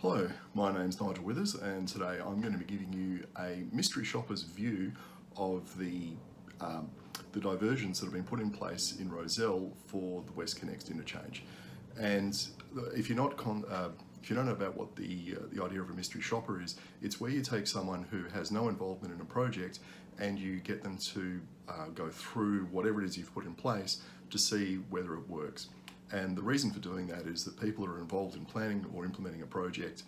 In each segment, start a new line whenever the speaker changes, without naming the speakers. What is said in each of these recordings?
Hello, my name's Nigel Withers, and today I'm going to be giving you a mystery shopper's view of the diversions that have been put in place in Rozelle for the West Connect interchange. And if you're not if you don't know about what the idea of a mystery shopper is, it's where you take someone who has no involvement in a project and you get them to go through whatever it is you've put in place to see whether it works. And the reason for doing that is that people who are involved in planning or implementing a project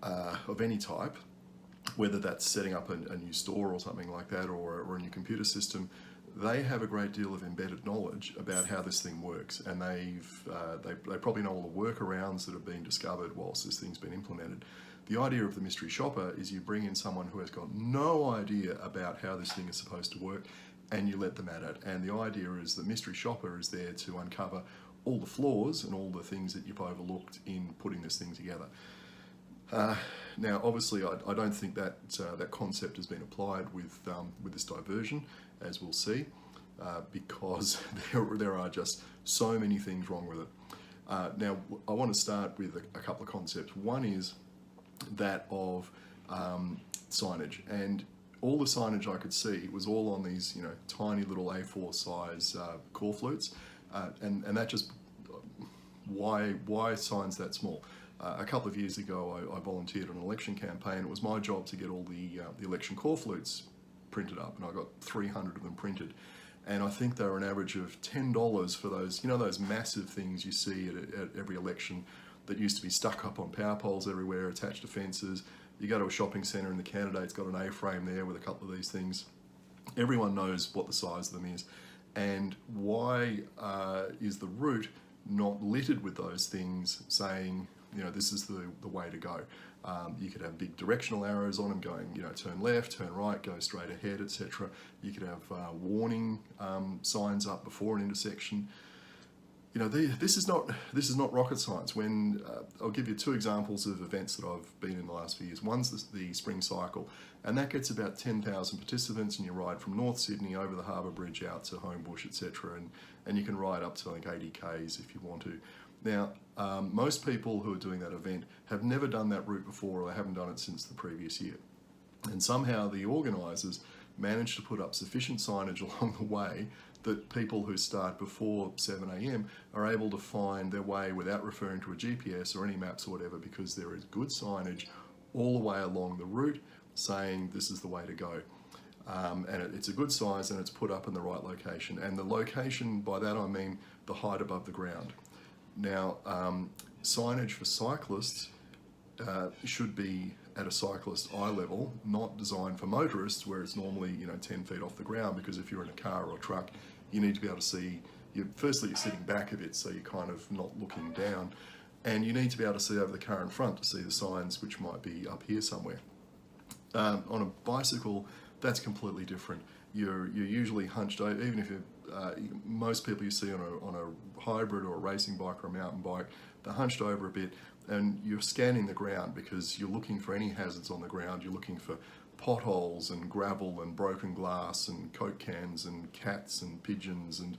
of any type, whether that's setting up a new store or something like that, or a new computer system, they have a great deal of embedded knowledge about how this thing works, and they probably know all the workarounds that have been discovered whilst this thing's been implemented. The idea of the mystery shopper is you bring in someone who has got no idea about how this thing is supposed to work, and you let them at it. And the idea is the mystery shopper is there to uncover all the flaws and all the things that you've overlooked in putting this thing together. Now, obviously, I don't think that that concept has been applied with this diversion, as we'll see, because there are just so many things wrong with it. Now, I want to start with a couple of concepts. One is that of signage, and all the signage I could see was all on these, tiny little A4 size core flutes, and that just why signs that small? A couple of years ago, I volunteered on an election campaign. It was my job to get all the election core flutes printed up, and I got 300 of them printed. And I think they were an average of $10 for those, those massive things you see at every election that used to be stuck up on power poles everywhere, attached to fences. You go to a shopping centre and the candidate's got an A-frame there with a couple of these things. Everyone knows what the size of them is. And why is the route not littered with those things saying, this is the way to go? You could have big directional arrows on them going, turn left, turn right, go straight ahead, etc. You could have warning signs up before an intersection. This is not rocket science. When I'll give you two examples of events that I've been in the last few years. One's the spring cycle, and that gets about 10,000 participants, and you ride from North Sydney over the Harbour Bridge out to Homebush, etc. And you can ride up to, I think, 80 k's if you want to. Now, most people who are doing that event have never done that route before, or they haven't done it since the previous year. And somehow the organisers managed to put up sufficient signage along the way that people who start before 7 a.m. are able to find their way without referring to a GPS or any maps or whatever, because there is good signage all the way along the route saying this is the way to go. And it's a good size, and it's put up in the right location. And the location, by that I mean the height above the ground. Now, signage for cyclists should be at a cyclist eye level, not designed for motorists where it's normally 10 feet off the ground, because if you're in a car or a truck, you need to be able to see, firstly you're sitting back a bit so you're kind of not looking down, and you need to be able to see over the car in front to see the signs, which might be up here somewhere. On a bicycle, that's completely different. You're usually hunched over, even if most people you see on a hybrid or a racing bike or a mountain bike, they're hunched over a bit, and you're scanning the ground because you're looking for any hazards on the ground. You're looking for potholes and gravel and broken glass and Coke cans and cats and pigeons and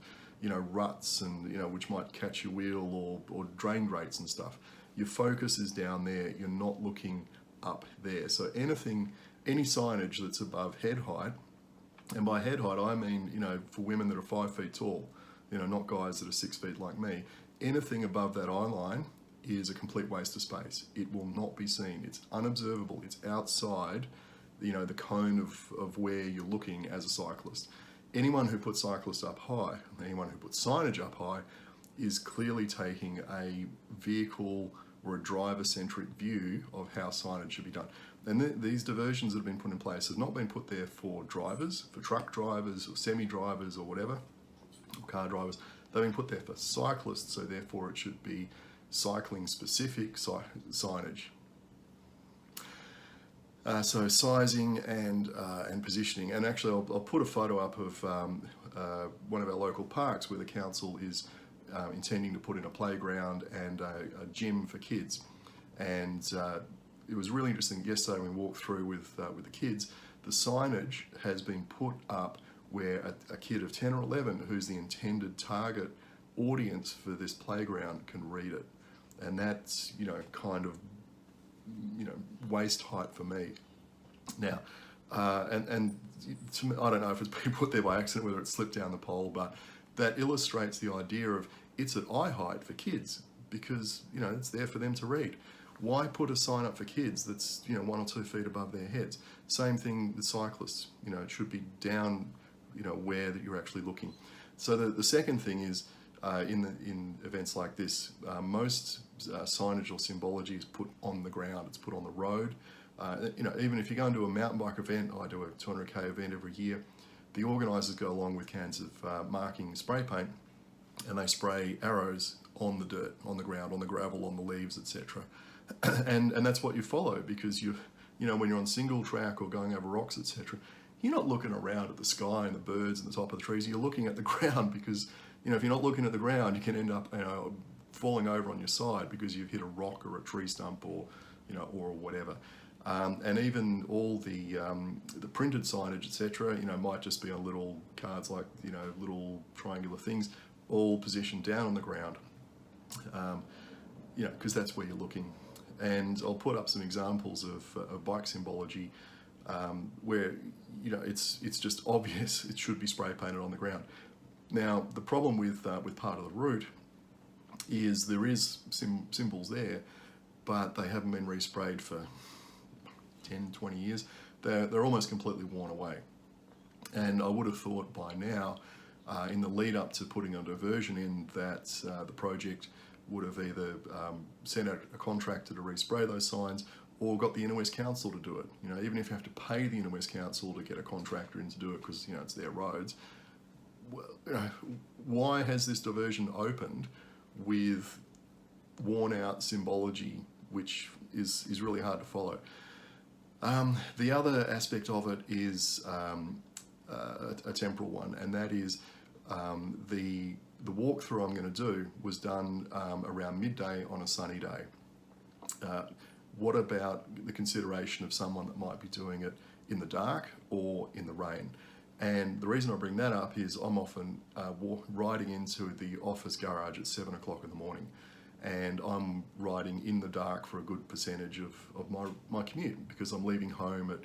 ruts and which might catch your wheel, or drain grates and stuff. Your focus is down there. You're not looking up there. So any signage that's above head height, and by head height I mean for women that are 5 feet tall, not guys that are 6 feet like me, anything above that eye line is a complete waste of space. It will not be seen. It's unobservable. It's outside the cone of where you're looking as a cyclist. Anyone who puts cyclists up high, anyone who puts signage up high, is clearly taking a vehicle or a driver-centric view of how signage should be done. And these diversions that have been put in place have not been put there for drivers, for truck drivers or semi-drivers or whatever, or car drivers. They've been put there for cyclists, so therefore it should be cycling-specific signage. So sizing and positioning, and actually I'll put a photo up of one of our local parks where the council is intending to put in a playground and a gym for kids. And it was really interesting yesterday when we walked through with the kids. The signage has been put up where a kid of 10 or 11, who's the intended target audience for this playground, can read it. And that's kind of waist height for me. Now, and to me, I don't know if it's been put there by accident, whether it slipped down the pole, but that illustrates the idea of it's at eye height for kids because, it's there for them to read. Why put a sign up for kids that's, 1 or 2 feet above their heads? Same thing with cyclists. It should be down, where that you're actually looking. So the second thing is, in events like this, most signage or symbology is put on the ground. It's put on the road. Even if you're going to a mountain bike event, I do a 200k event every year, the organisers go along with cans of marking spray paint, and they spray arrows on the dirt, on the ground, on the gravel, on the leaves, etc. and that's what you follow, because when you're on single track or going over rocks, etc., you're not looking around at the sky and the birds and the top of the trees. You're looking at the ground, because if you're not looking at the ground, you can end up falling over on your side because you've hit a rock or a tree stump or whatever. And even all the printed signage, etc., might just be on little cards, like little triangular things, all positioned down on the ground, because that's where you're looking. And I'll put up some examples of bike symbology where it's just obvious it should be spray painted on the ground. Now, the problem with part of the route is there is symbols there, but they haven't been resprayed for 10, 20 years. They're almost completely worn away. And I would have thought by now, in the lead up to putting a diversion in, that the project would have either sent out a contractor to respray those signs or got the Inner West Council to do it. Even if you have to pay the Inner West Council to get a contractor in to do it because it's their roads. Why has this diversion opened with worn out symbology, which is really hard to follow? The other aspect of it is a temporal one, and that is the walkthrough I'm going to do was done around midday on a sunny day. What about the consideration of someone that might be doing it in the dark or in the rain? And the reason I bring that up is I'm often riding into the office garage at 7 o'clock in the morning, and I'm riding in the dark for a good percentage of my commute, because I'm leaving home at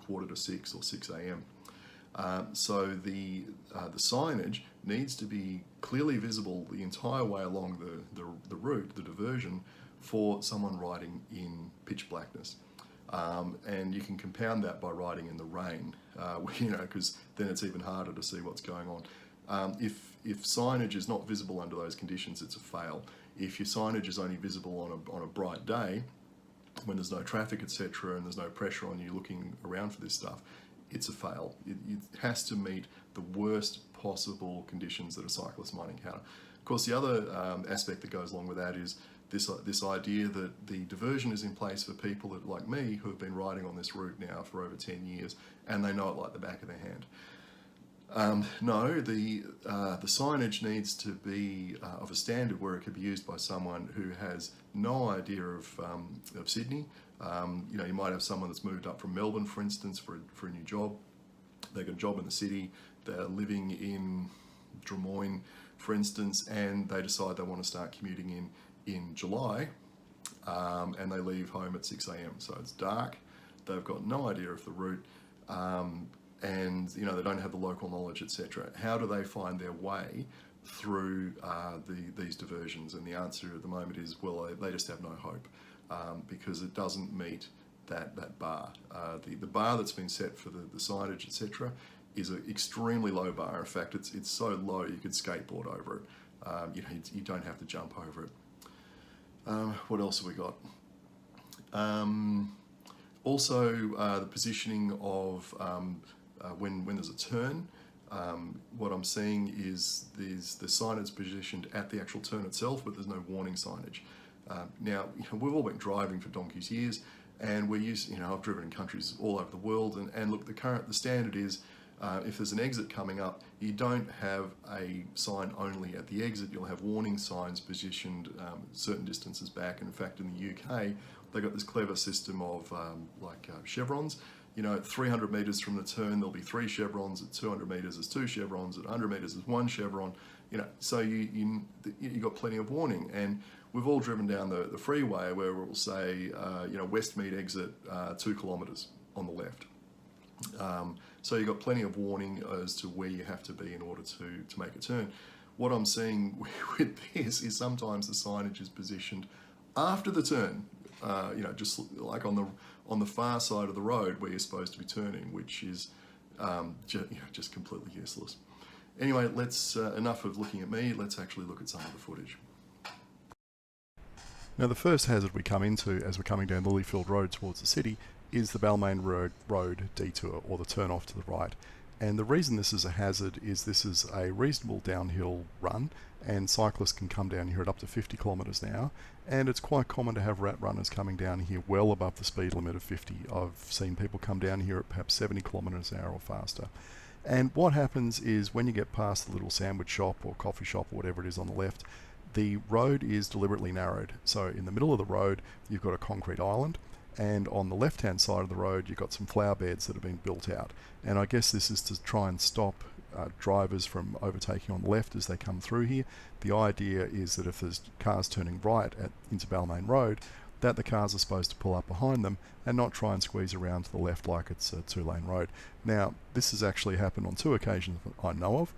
5:45 or 6 a.m. So the signage needs to be clearly visible the entire way along the route, the diversion, for someone riding in pitch blackness. And you can compound that by riding in the rain, because then it's even harder to see what's going on. If signage is not visible under those conditions, it's a fail. If your signage is only visible on a bright day, when there's no traffic, etc., and there's no pressure on you looking around for this stuff, it's a fail. It has to meet the worst possible conditions that a cyclist might encounter. Of course, the other aspect that goes along with that is this idea that the diversion is in place for people that, like me, who have been riding on this route now for over 10 years, and they know it like the back of their hand. No, the signage needs to be of a standard where it could be used by someone who has no idea of Sydney. You might have someone that's moved up from Melbourne, for instance, for a new job. They've got a job in the city. They're living in Drummoyne, for instance, and they decide they want to start commuting in July, and they leave home at 6 a.m. So it's dark. They've got no idea of the route. And they don't have the local knowledge, etc. How do they find their way through these diversions? And the answer at the moment is, well, they just have no hope, because it doesn't meet that bar. The bar that's been set for the signage, etc., is an extremely low bar. In fact, it's so low you could skateboard over it. You don't have to jump over it. What else have we got? Also, the positioning of when there's a turn, what I'm seeing is the signage positioned at the actual turn itself, but there's no warning signage. Now, we've all been driving for donkey's years, and we're used. I've driven in countries all over the world, and look, the standard is, if there's an exit coming up, you don't have a sign only at the exit. You'll have warning signs positioned certain distances back. And in fact, in the UK, they got this clever system of chevrons. at 300 meters from the turn, there'll be 3 chevrons. At 200 meters, there's 2 chevrons. At 100 meters, there's 1 chevron. So you got plenty of warning. And we've all driven down the freeway where it will say, Westmead exit 2 kilometers on the left. So you've got plenty of warning as to where you have to be in order to make a turn. What I'm seeing with this is sometimes the signage is positioned after the turn, just like on the far side of the road where you're supposed to be turning, which is just completely useless. Anyway, enough of looking at me. Let's actually look at some of the footage. Now, the first hazard we come into as we're coming down Lilyfield Road towards the city is the Balmain Road detour, or the turn off to the right. And the reason this is a hazard is this is a reasonable downhill run, and cyclists can come down here at up to 50 kilometres an hour, and it's quite common to have rat runners coming down here well above the speed limit of 50. I've seen people come down here at perhaps 70 kilometres an hour or faster. And what happens is when you get past the little sandwich shop or coffee shop or whatever it is on the left, the road is deliberately narrowed. So in the middle of the road, you've got a concrete island, and on the left-hand side of the road, you've got some flower beds that have been built out. And I guess this is to try and stop drivers from overtaking on the left as they come through here. The idea is that if there's cars turning right into Balmain Road, that the cars are supposed to pull up behind them and not try and squeeze around to the left like it's a 2-lane road. Now, this has actually happened on 2 occasions that I know of.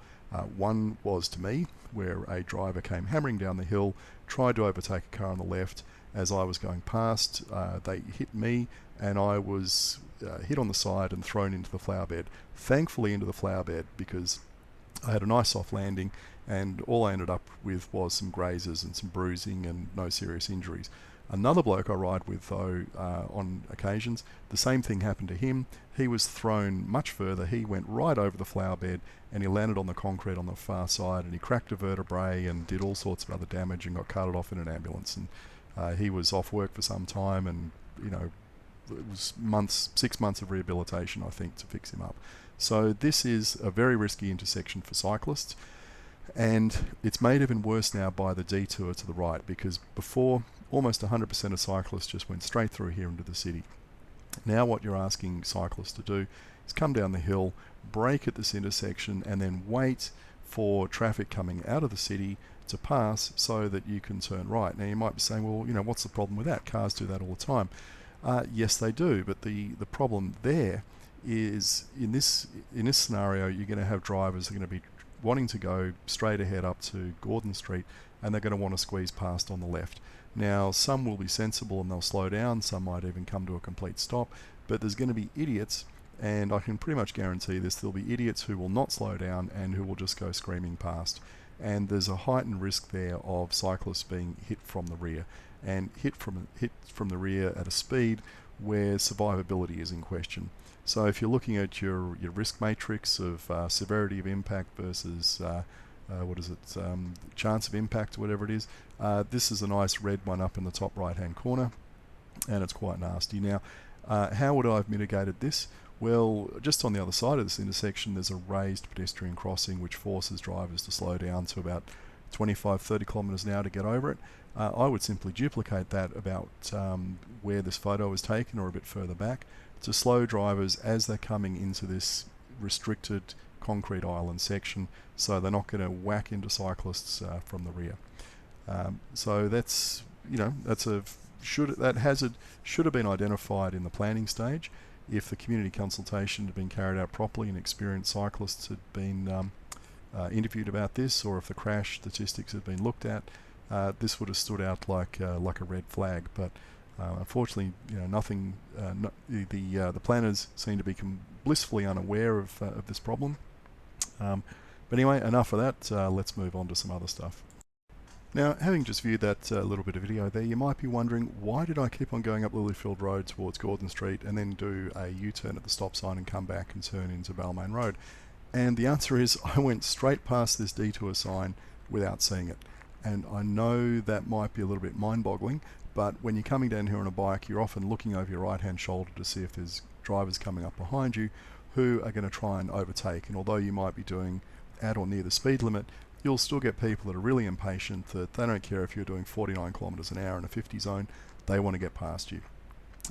One was to me, where a driver came hammering down the hill, tried to overtake a car on the left. As I was going past, they hit me, and I was hit on the side and thrown into the flower bed. Thankfully into the flower bed, because I had a nice soft landing, and all I ended up with was some grazes and some bruising and no serious injuries. Another bloke I ride with, though, on occasions, the same thing happened to him. He was thrown much further. He went right over the flower bed, and he landed on the concrete on the far side, and he cracked a vertebrae and did all sorts of other damage and got carted off in an ambulance. And he was off work for some time, and it was 6 months of rehabilitation, I think, to fix him up. So this is a very risky intersection for cyclists, and it's made even worse now by the detour to the right, because before, almost 100% of cyclists just went straight through here into the city. Now what you're asking cyclists to do is come down the hill, brake at this intersection, and then wait for traffic coming out of the city to pass so that you can turn right. Now you might be saying, well, what's the problem with that? Cars do that all the time. Yes, they do, but the problem there is in this scenario, you're going to have drivers who are going to be wanting to go straight ahead up to Gordon Street, and they're going to want to squeeze past on the left. Now, some will be sensible and they'll slow down, some might even come to a complete stop, but there's going to be idiots, and I can pretty much guarantee this, there'll be idiots who will not slow down and who will just go screaming past. And there's a heightened risk there of cyclists being hit from the rear, and hit from the rear at a speed where survivability is in question. So if you're looking at your risk matrix of severity of impact versus chance of impact or whatever it is, this is a nice red one up in the top right hand corner, and it's quite nasty. Now, how would I have mitigated this? Well, just on the other side of this intersection, there's a raised pedestrian crossing which forces drivers to slow down to about 25-30 kilometres an hour to get over it. I would simply duplicate that about where this photo was taken, or a bit further back, to slow drivers as they're coming into this restricted concrete island section, so they're not going to whack into cyclists from the rear. So that's that hazard should have been identified in the planning stage. If the community consultation had been carried out properly and experienced cyclists had been interviewed about this, or if the crash statistics had been looked at, this would have stood out like a red flag. But unfortunately, nothing. The planners seem to be blissfully unaware of this problem. But anyway, enough of that. Let's move on to some other stuff. Now, having just viewed that little bit of video there, you might be wondering, why did I keep on going up Lilyfield Road towards Gordon Street and then do a U-turn at the stop sign and come back and turn into Balmain Road? And the answer is, I went straight past this detour sign without seeing it. And I know that might be a little bit mind-boggling, but when you're coming down here on a bike, you're often looking over your right-hand shoulder to see if there's drivers coming up behind you who are going to try and overtake. And although you might be doing at or near the speed limit, you'll still get people that are really impatient, that they don't care if you're doing 49 kilometres an hour in a 50 zone, they want to get past you.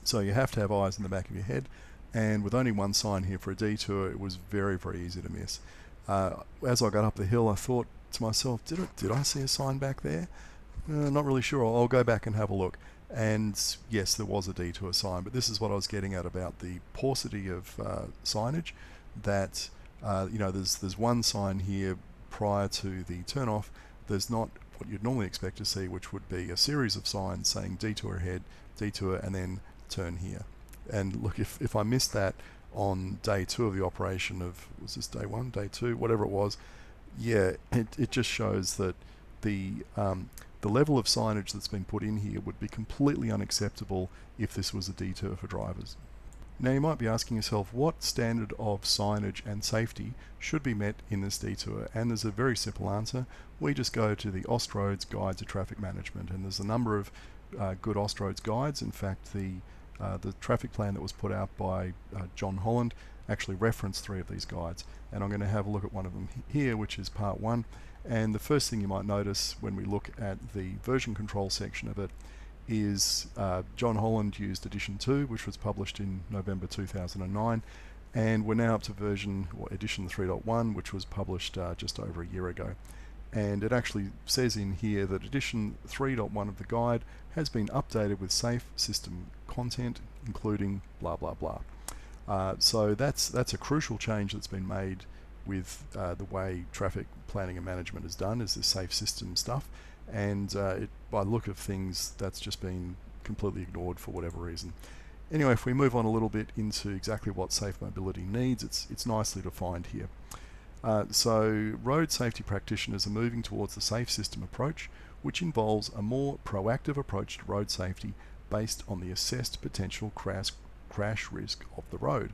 So you have to have eyes in the back of your head.
and with only one sign here for a detour, it was very, very easy to miss. As I got up the hill, I thought to myself, did I see a sign back there? Not really sure. I'll go back and have a look. And yes, there was a detour sign, but this is what I was getting at about the paucity of signage. That there's one sign here prior to the turnoff. There's not what you'd normally expect to see, which would be a series of signs saying detour ahead, detour, and then turn here. And look, if I missed that on day 2 of the operation of, was this day 1, day 2, whatever it was, yeah, it just shows that the level of signage that's been put in here would be completely unacceptable if this was a detour for drivers. Now you might be asking yourself, what standard of signage and safety should be met in this detour? And there's a very simple answer. We just go to the Austroads Guide to Traffic Management, and there's a number of good Austroads guides. In fact, the traffic plan that was put out by John Holland actually referenced 3 of these guides, and I'm going to have a look at one of them here, which is part 1. And the first thing you might notice when we look at the version control section of it is John Holland used edition 2, which was published in November 2009, and we're now up to edition 3.1, which was published just over a year ago. And it actually says in here that edition 3.1 of the guide has been updated with safe system content, including blah blah blah. So that's a crucial change that's been made with the way traffic planning and management is done, is this safe system stuff. And by the look of things, that's just been completely ignored for whatever reason. Anyway, if we move on a little bit into exactly what safe mobility needs, it's nicely defined here. So road safety practitioners are moving towards the safe system approach, which involves a more proactive approach to road safety based on the assessed potential crash risk of the road.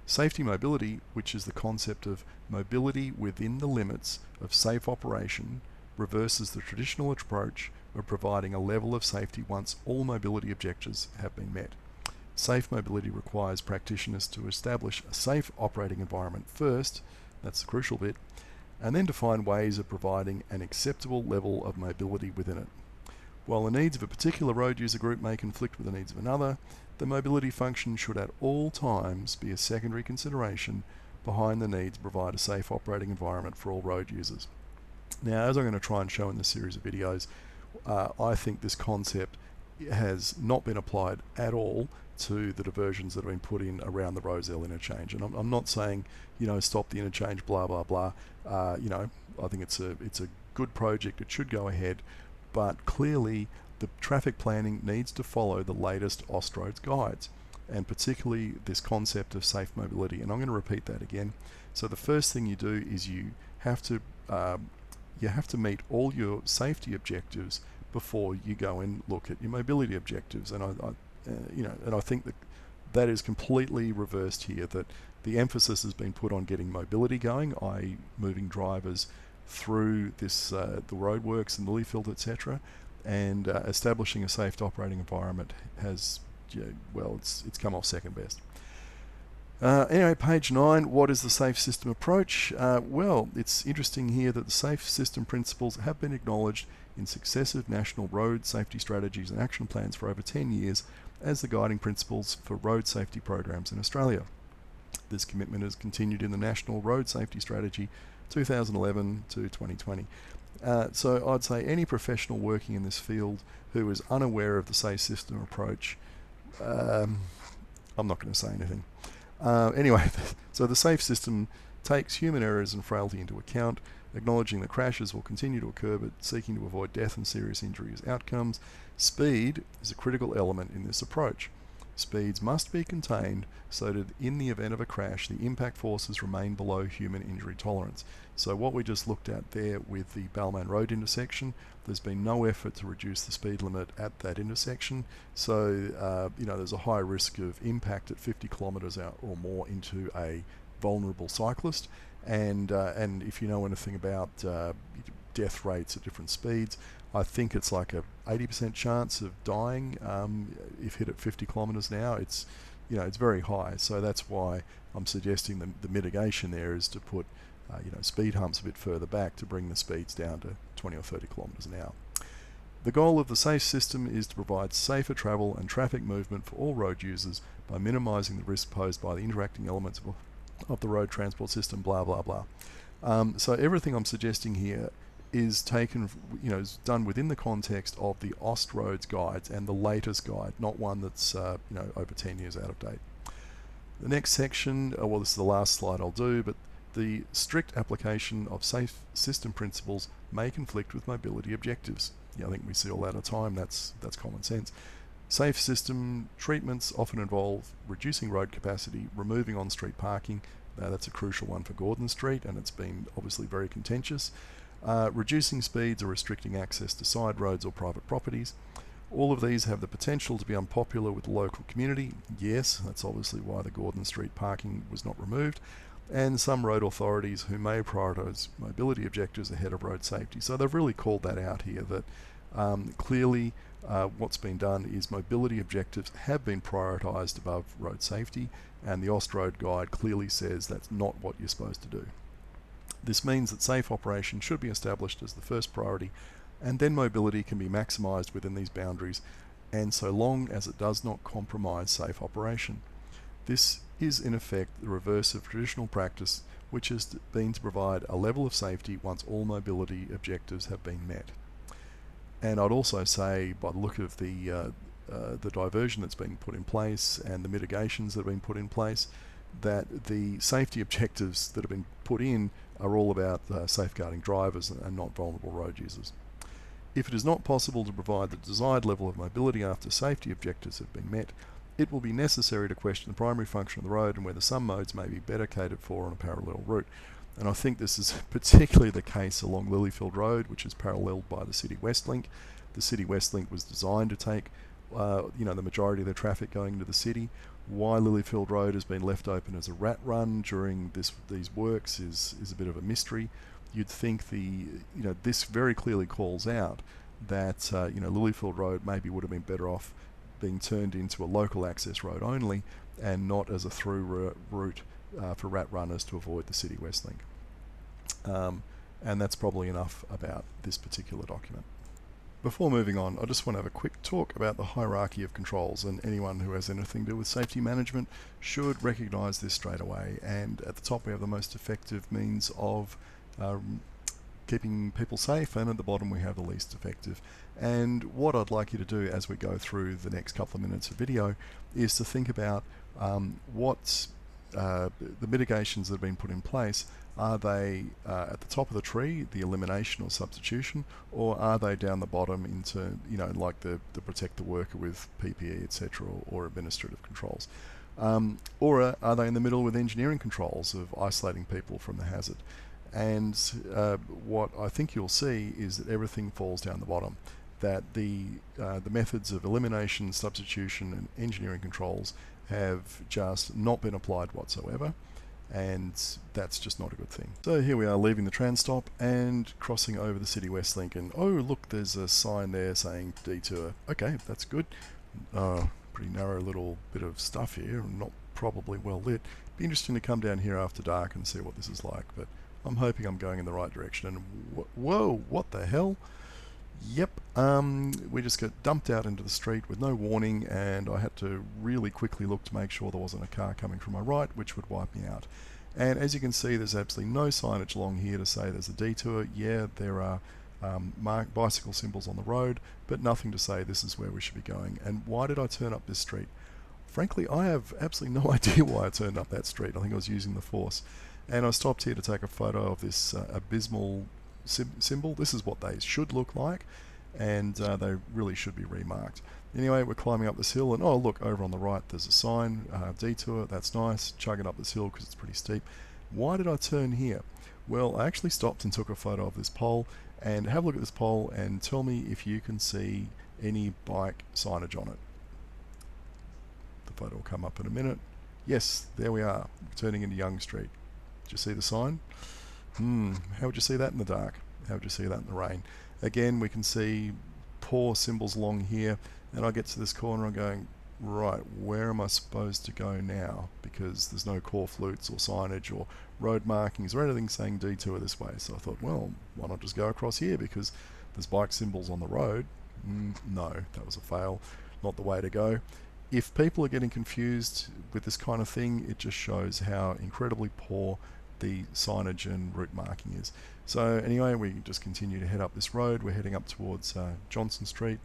Safety mobility, which is the concept of mobility within the limits of safe operation, reverses the traditional approach of providing a level of safety once all mobility objectives have been met. Safe mobility requires practitioners to establish a safe operating environment first, that's the crucial bit, and then to find ways of providing an acceptable level of mobility within it. While the needs of a particular road user group may conflict with the needs of another, the mobility function should at all times be a secondary consideration behind the need to provide a safe operating environment for all road users. Now, as I'm going to try and show in this series of videos, I think this concept has not been applied at all to the diversions that have been put in around the Rozelle interchange. And I'm not saying, stop the interchange, blah, blah, blah. I think it's a good project. It should go ahead. But clearly, the traffic planning needs to follow the latest Austroads guides, and particularly this concept of safe mobility. And I'm going to repeat that again. So the first thing you do is you have to meet all your safety objectives before you go and look at your mobility objectives. And I think that is completely reversed here. That the emphasis has been put on getting mobility going, i.e., moving drivers through this the roadworks and lily field, etc., and establishing a safe operating environment has, it's come off second best. Anyway, page 9, what is the safe system approach? Well, it's interesting here that the safe system principles have been acknowledged in successive national road safety strategies and action plans for over 10 years as the guiding principles for road safety programs in Australia. This commitment has continued in the National Road Safety Strategy 2011 to 2020. So I'd say any professional working in this field who is unaware of the safe system approach, I'm not going to say anything. Anyway, so the safe system takes human errors and frailty into account, acknowledging that crashes will continue to occur, but seeking to avoid death and serious injury as outcomes. Speed is a critical element in this approach. Speeds must be contained so that in the event of a crash, the impact forces remain below human injury tolerance. So what we just looked at there with the Balmain Road intersection, there's been no effort to reduce the speed limit at that intersection. So, there's a high risk of impact at 50 kilometres or more into a vulnerable cyclist. And if you know anything about death rates at different speeds, I think it's like a 80% chance of dying if hit at 50 kilometres an hour. It's very high. So that's why I'm suggesting the mitigation there is to put speed humps a bit further back to bring the speeds down to 20 or 30 kilometres an hour. The goal of the SAFE system is to provide safer travel and traffic movement for all road users by minimising the risk posed by the interacting elements of the road transport system, blah, blah, blah. So everything I'm suggesting here is taken, is done within the context of the Austroads guides and the latest guide, not one that's, over 10 years out of date. The next section, well, this is the last slide I'll do, but the strict application of safe system principles may conflict with mobility objectives. Yeah, I think we see all that at the time. That's common sense. Safe system treatments often involve reducing road capacity, removing on-street parking. That's a crucial one for Gordon Street, and it's been obviously very contentious. Reducing speeds or restricting access to side roads or private properties. All of these have the potential to be unpopular with the local community. Yes, that's obviously why the Gordon Street parking was not removed. And some road authorities who may prioritise mobility objectives ahead of road safety. So they've really called that out here, that clearly what's been done is mobility objectives have been prioritised above road safety, and the Austroad Guide clearly says that's not what you're supposed to do. This means that safe operation should be established as the first priority, and then mobility can be maximised within these boundaries, and so long as it does not compromise safe operation. This is in effect the reverse of traditional practice, which has been to provide a level of safety once all mobility objectives have been met. And I'd also say, by the look of the diversion that's been put in place and the mitigations that have been put in place, that the safety objectives that have been put in are all about safeguarding drivers and not vulnerable road users. If it is not possible to provide the desired level of mobility after safety objectives have been met, it will be necessary to question the primary function of the road and whether some modes may be better catered for on a parallel route. And I think this is particularly the case along Lilyfield Road, which is paralleled by the City West Link. The City West Link was designed to take the majority of the traffic going into the city. Why Lilyfield Road has been left open as a rat run during these works is a bit of a mystery. You'd think this very clearly calls out that Lilyfield Road maybe would have been better off being turned into a local access road only and not as a through route for rat runners to avoid the City West Link. And that's probably enough about this particular document. Before moving on, I just want to have a quick talk about the hierarchy of controls, and anyone who has anything to do with safety management should recognise this straight away. And at the top we have the most effective means of keeping people safe, and at the bottom we have the least effective. And what I'd like you to do as we go through the next couple of minutes of video is to think about what the mitigations that have been put in place. Are they at the top of the tree, the elimination or substitution, or are they down the bottom into, like the protect the worker with PPE, etc., or administrative controls? Or are they in the middle with engineering controls of isolating people from the hazard? And what I think you'll see is that everything falls down the bottom, that the methods of elimination, substitution, and engineering controls have just not been applied whatsoever, and that's just not a good thing. So here we are leaving the tram stop and crossing over the City West Link, and oh look, there's a sign there saying detour. Okay, that's good. Pretty narrow little bit of stuff here, not probably well lit. Be interesting to come down here after dark and see what this is like, but I'm hoping I'm going in the right direction. And whoa, what the hell? Yep, we just got dumped out into the street with no warning, and I had to really quickly look to make sure there wasn't a car coming from my right, which would wipe me out. And as you can see, there's absolutely no signage along here to say there's a detour. Yeah, there are marked bicycle symbols on the road, but nothing to say this is where we should be going. And why did I turn up this street? Frankly, I have absolutely no idea why I turned up that street. I think I was using the force. And I stopped here to take a photo of this abysmal symbol. This is what they should look like, and they really should be remarked. Anyway, we're climbing up this hill, and oh look, over on the right there's a sign, detour. That's nice. Chugging up this hill because it's pretty steep. Why did I turn here? Well, I actually stopped and took a photo of this pole, and have a look at this pole and tell me if you can see any bike signage on it. The photo will come up in a minute. Yes, there we are, turning into Young Street. Did you see the sign? How would you see that in the dark? How would you see that in the rain? Again, we can see poor symbols along here, and I get to this corner, I'm going, right, where am I supposed to go now? Because there's no core flutes or signage or road markings or anything saying detour this way. So I thought, well, why not just go across here, because there's bike symbols on the road. No, that was a fail. Not the way to go. If people are getting confused with this kind of thing, it just shows how incredibly poor the signage and route marking is. So anyway, we just continue to head up this road. We're heading up towards Johnson Street,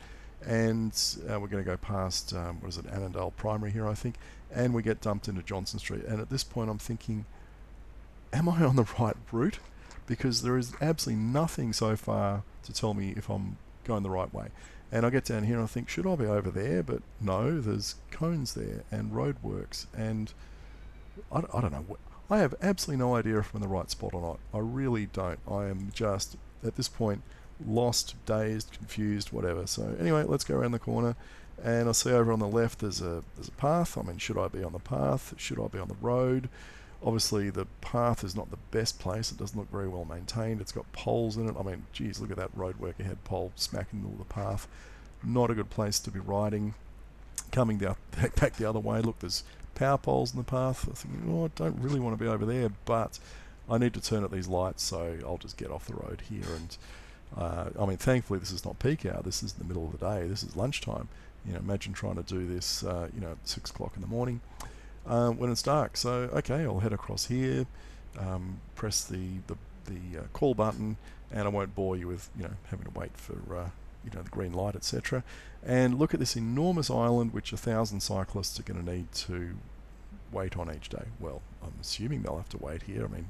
and we're going to go past, what is it, Annandale Primary here, I think, and we get dumped into Johnson Street. And at this point I'm thinking, am I on the right route? Because there is absolutely nothing so far to tell me if I'm going the right way. And I get down here and I think, should I be over there? But no, there's cones there and roadworks, and I don't know. I have absolutely no idea if I'm in the right spot or not. I really don't. I am just, at this point, lost, dazed, confused, whatever. So anyway, let's go around the corner, and I see over on the left there's a path. I mean, should I be on the path? Should I be on the road? Obviously, the path is not the best place. It doesn't look very well maintained. It's got poles in it. I mean, geez, look at that roadwork ahead pole smack in the middle of the path. Not a good place to be riding. Coming down, back the other way, look, there's power poles in the path. I think, oh, I don't really want to be over there, but I need to turn at these lights, so I'll just get off the road here. And I mean, thankfully, this is not peak hour. This is the middle of the day. This is lunchtime. You know, imagine trying to do this, at 6 o'clock in the morning. When it's dark. So okay, I'll head across here, press the call button, and I won't bore you with having to wait for the green light, etc. And look at this enormous island which 1,000 cyclists are going to need to wait on each day. Well, I'm assuming they'll have to wait here. I mean,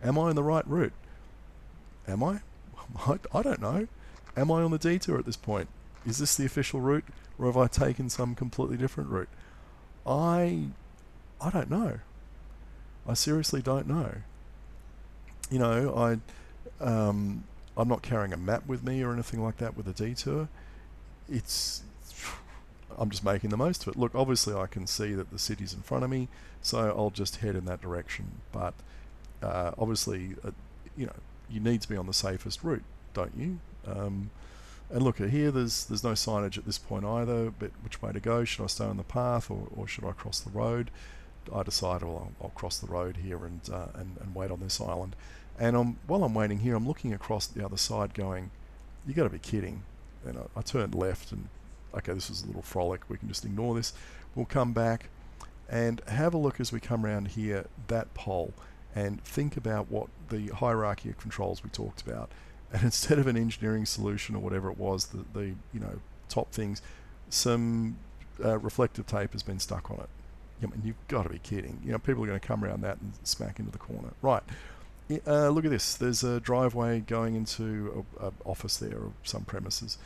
am I on the right route? Am I? I don't know. Am I on the detour at this point? Is this the official route, or have I taken some completely different route? I don't know. I seriously don't know. I'm not carrying a map with me or anything like that with a detour. I'm just making the most of it. Look, obviously I can see that the city's in front of me, so I'll just head in that direction. But obviously, you need to be on the safest route, don't you? And look at here, there's no signage at this point either, but which way to go? Should I stay on the path or should I cross the road? I decided, well, I'll cross the road here and wait on this island. And while I'm waiting here, I'm looking across the other side going, you got to be kidding. And I turned left and, okay, this was a little frolic. We can just ignore this. We'll come back and have a look as we come around here, that pole, and think about what the hierarchy of controls we talked about. And instead of an engineering solution or whatever it was, the top things, some reflective tape has been stuck on it. I mean, you've got to be kidding. People are going to come around that and smack into the corner. Right. Look at this. There's a driveway going into an office there or some premises.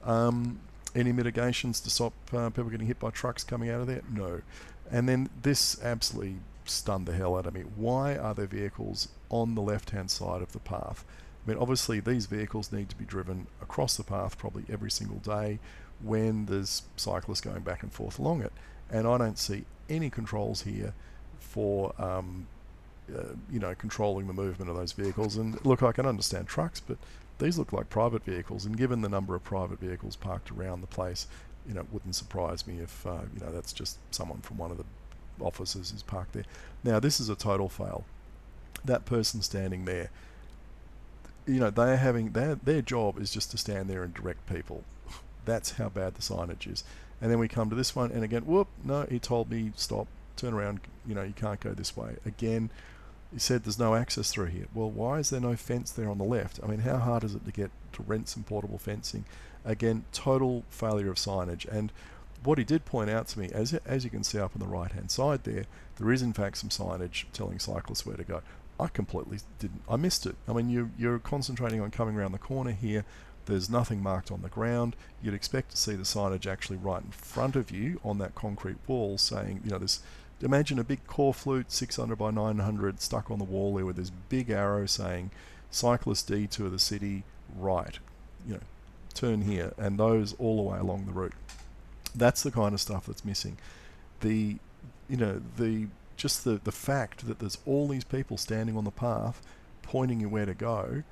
Any mitigations to stop people getting hit by trucks coming out of there? No. And then this absolutely stunned the hell out of me. Why are there vehicles on the left-hand side of the path? I mean, obviously these vehicles need to be driven across the path probably every single day when there's cyclists going back and forth along it. And I don't see any controls here for, controlling the movement of those vehicles. And look, I can understand trucks, but these look like private vehicles. And given the number of private vehicles parked around the place, it wouldn't surprise me if, that's just someone from one of the offices is parked there. Now, this is a total fail. That person standing there, they're having their job is just to stand there and direct people. That's how bad the signage is. And then we come to this one, and again, whoop, no, he told me stop, turn around, you can't go this way. Again, he said there's no access through here. Well, why is there no fence there on the left? I mean, how hard is it to rent some portable fencing? Again, total failure of signage. And what he did point out to me, as you can see up on the right hand side there is in fact some signage telling cyclists where to go. I completely didn't. I missed it. I mean, you're concentrating on coming around the corner here. There's nothing marked on the ground. You'd expect to see the signage actually right in front of you on that concrete wall saying, this. Imagine a big core flute, 600 by 900, stuck on the wall there with this big arrow saying, cyclist detour the city, right. Turn here, and those all the way along the route. That's the kind of stuff that's missing. The fact that there's all these people standing on the path pointing you where to go,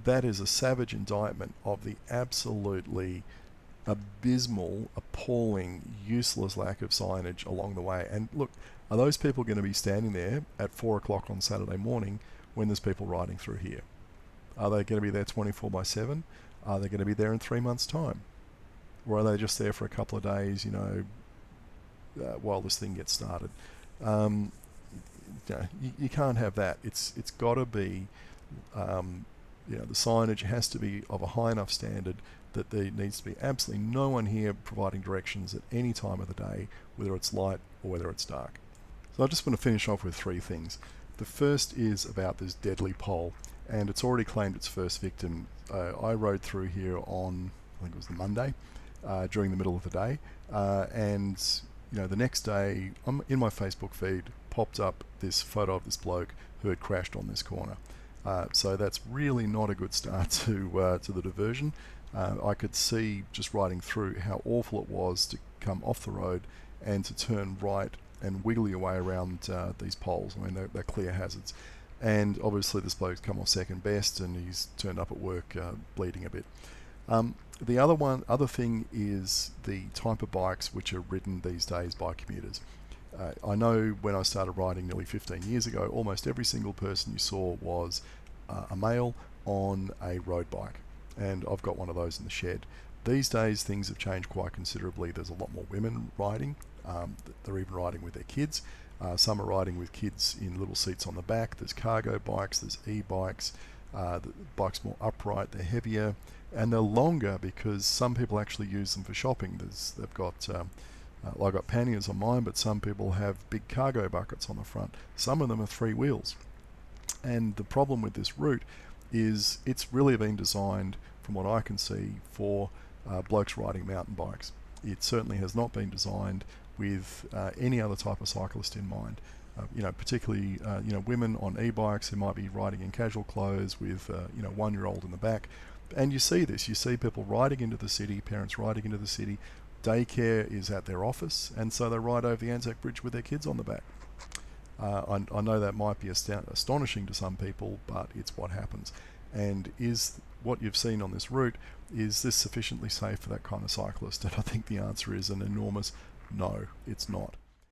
that is a savage indictment of the absolutely abysmal, appalling, useless lack of signage along the way. And look, are those people going to be standing there at 4 o'clock on Saturday morning when there's people riding through here? Are they going to be there 24/7? Are they going to be there in 3 months' time? or are they just there for a couple of days, while this thing gets started? You can't have that. It's got to be, the signage has to be of a high enough standard that there needs to be absolutely no one here providing directions at any time of the day, whether it's light or whether it's dark. So I just want to finish off with 3 things. The first is about this deadly pole, and it's already claimed its first victim. I rode through here on, I think it was the Monday, during the middle of the day, and the next day, in my Facebook feed popped up this photo of this bloke who had crashed on this corner. So that's really not a good start to the diversion. I could see just riding through how awful it was to come off the road and to turn right and wiggle your way around these poles. I mean, they're clear hazards. And obviously this bloke's come off second best and he's turned up at work bleeding a bit. The other thing is the type of bikes which are ridden these days by commuters. I know when I started riding nearly 15 years ago, almost every single person you saw was a male on a road bike, and I've got one of those in the shed. These days things have changed quite considerably. There's a lot more women riding. They're even riding with their kids. Some are riding with kids in little seats on the back. There's cargo bikes, there's e-bikes. The bike's more upright, they're heavier, and they're longer because some people actually use them for shopping. They've got I've got panniers on mine, but some people have big cargo buckets on the front. Some of them are 3 wheels. And the problem with this route is it's really been designed, from what I can see, for blokes riding mountain bikes. It certainly has not been designed with any other type of cyclist in mind. Particularly women on e-bikes who might be riding in casual clothes with 1-year-old in the back. And you see this. You see people riding into the city, parents riding into the city. Daycare is at their office, and so they ride over the Anzac Bridge with their kids on the back. I know that might be astonishing to some people, but it's what happens. And is what you've seen on this route, is this sufficiently safe for that kind of cyclist? And I think the answer is an enormous no, it's not.